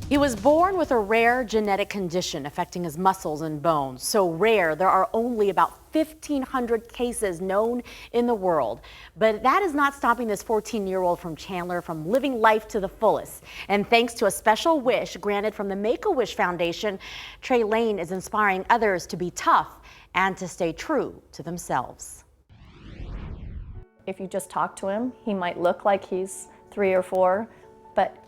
He was born with a rare genetic condition affecting his muscles and bones. So rare, there are only about 1,500 cases known in the world. But that is not stopping this 14-year-old from Chandler from living life to the fullest. And thanks to a special wish granted from the Make-A-Wish Foundation, Trey Lane is inspiring others to be tough and to stay true to themselves. If you just talk to him, he might look like he's 3 or 4, but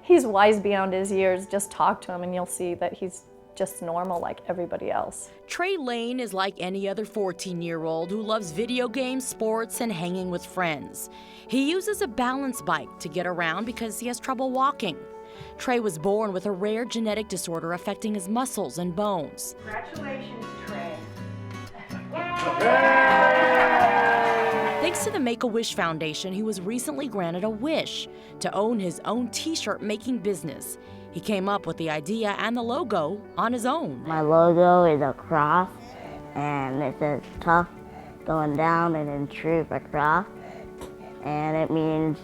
he's wise beyond his years. Just talk to him and you'll see that he's just normal like everybody else. Trey Lane is like any other 14-year-old who loves video games, sports, and hanging with friends. He uses a balance bike to get around because he has trouble walking. Trey was born with a rare genetic disorder affecting his muscles and bones. Congratulations, Trey. Thanks to the Make-A-Wish Foundation, he was recently granted a wish to own his own t-shirt making business. He came up with the idea and the logo on his own. My logo is a cross, and it says tough going down and then truth across. And it means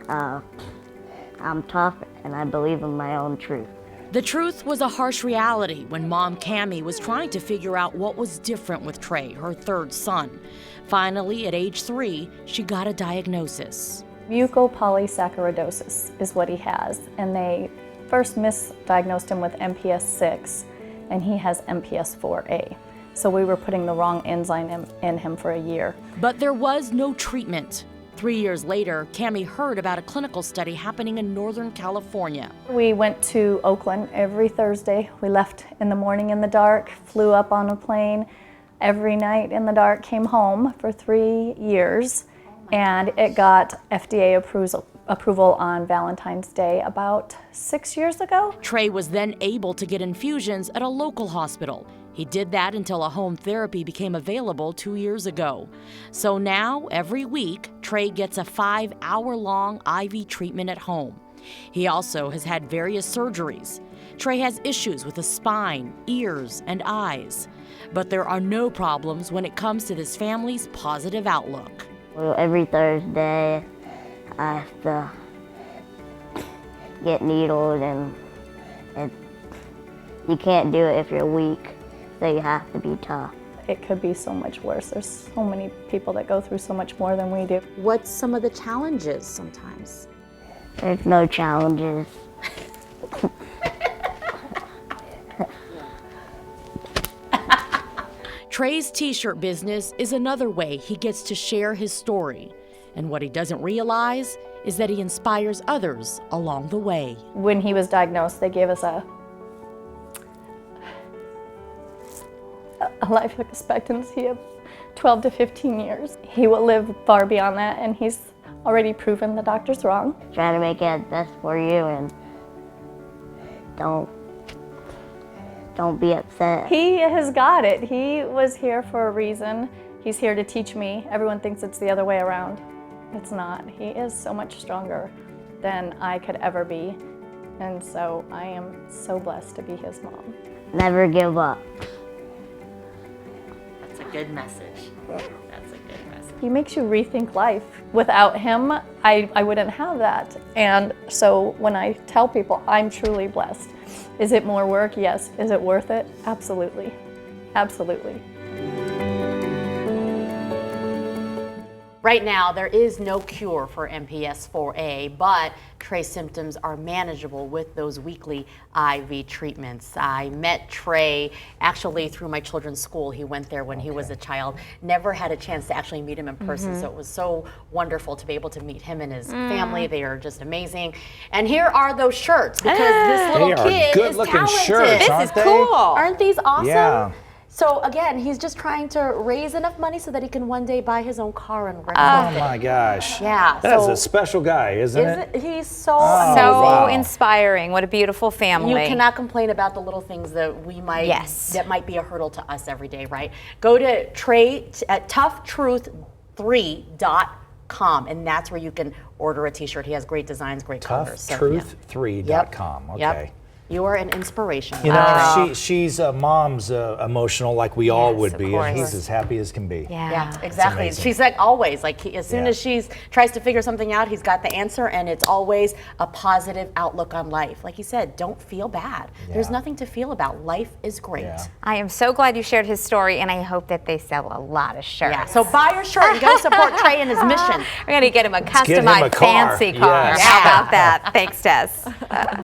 I'm tough and I believe in my own truth. The truth was a harsh reality when Mom Cammie was trying to figure out what was different with Trey, her third son. Finally, at age 3, she got a diagnosis. Mucopolysaccharidosis is what he has, and they first misdiagnosed him with MPS 6, and he has MPS 4A. So we were putting the wrong enzyme in him for a year. But there was no treatment. 3 years later, Cammie heard about a clinical study happening in Northern California. We went to Oakland every Thursday. We left in the morning in the dark, flew up on a plane every night in the dark, came home for 3 years, and it got FDA approval on Valentine's Day about 6 years ago. Trey was then able to get infusions at a local hospital. He did that until a home therapy became available 2 years ago. So now, every week, Trey gets a 5-hour-long IV treatment at home. He also has had various surgeries. Trey has issues with the spine, ears, and eyes. But there are no problems when it comes to this family's positive outlook. Well, every Thursday, I have to get needled, and you can't do it if you're weak, so you have to be tough. It could be so much worse. There's so many people that go through so much more than we do. What's some of the challenges sometimes? There's no challenges. Trey's t-shirt business is another way he gets to share his story. And what he doesn't realize is that he inspires others along the way. When he was diagnosed, they gave us a life expectancy of 12 to 15 years. He will live far beyond that, and he's already proven the doctor's wrong. Try to make it best for you, and don't be upset. He has got it. He was here for a reason. He's here to teach me. Everyone thinks it's the other way around. It's not. He is so much stronger than I could ever be. And so I am so blessed to be his mom. Never give up. That's a good message. That's a good message. He makes you rethink life. Without him, I wouldn't have that. And so when I tell people I'm truly blessed, is it more work? Yes. Is it worth it? Absolutely. Absolutely. Right now, there is no cure for MPS 4A, but Trey's symptoms are manageable with those weekly IV treatments. I met Trey actually through my children's school. He went there when he was a child. Never had a chance to actually meet him in person, so it was so wonderful to be able to meet him and his family. They are just amazing. And here are those shirts, because this little kid is talented. Shirts, this is cool. Aren't these awesome? Yeah. So again, he's just trying to raise enough money so that he can one day buy his own car and rent Oh it. my gosh. Yeah. That's so a special guy, isn't it? He's so So wow. inspiring. What a beautiful family. You cannot complain about the little things that we might that might be a hurdle to us every day, right? Go to Trey at toughtruth3.com, and that's where you can order a t-shirt. He has great designs, great colors. Toughtruth3.com. Okay. Yep. You are an inspiration. You know, she's mom's emotional like we all Yes, would of be, course. and he's as happy as can be. Yeah, exactly. amazing. She's like always, like as soon Yeah. as she's tries to figure something out, he's got the answer, and it's always a positive outlook on life. Like he said, don't feel bad. There's Yeah. nothing to feel about. Life is great. Yeah. I am so glad you shared his story, and I hope that they sell a lot of shirts. Yeah, so buy your shirt and go support Trey and his mission. We're going to get him a get him a customized car. fancy car. Yes. How about that? Thanks, Tess.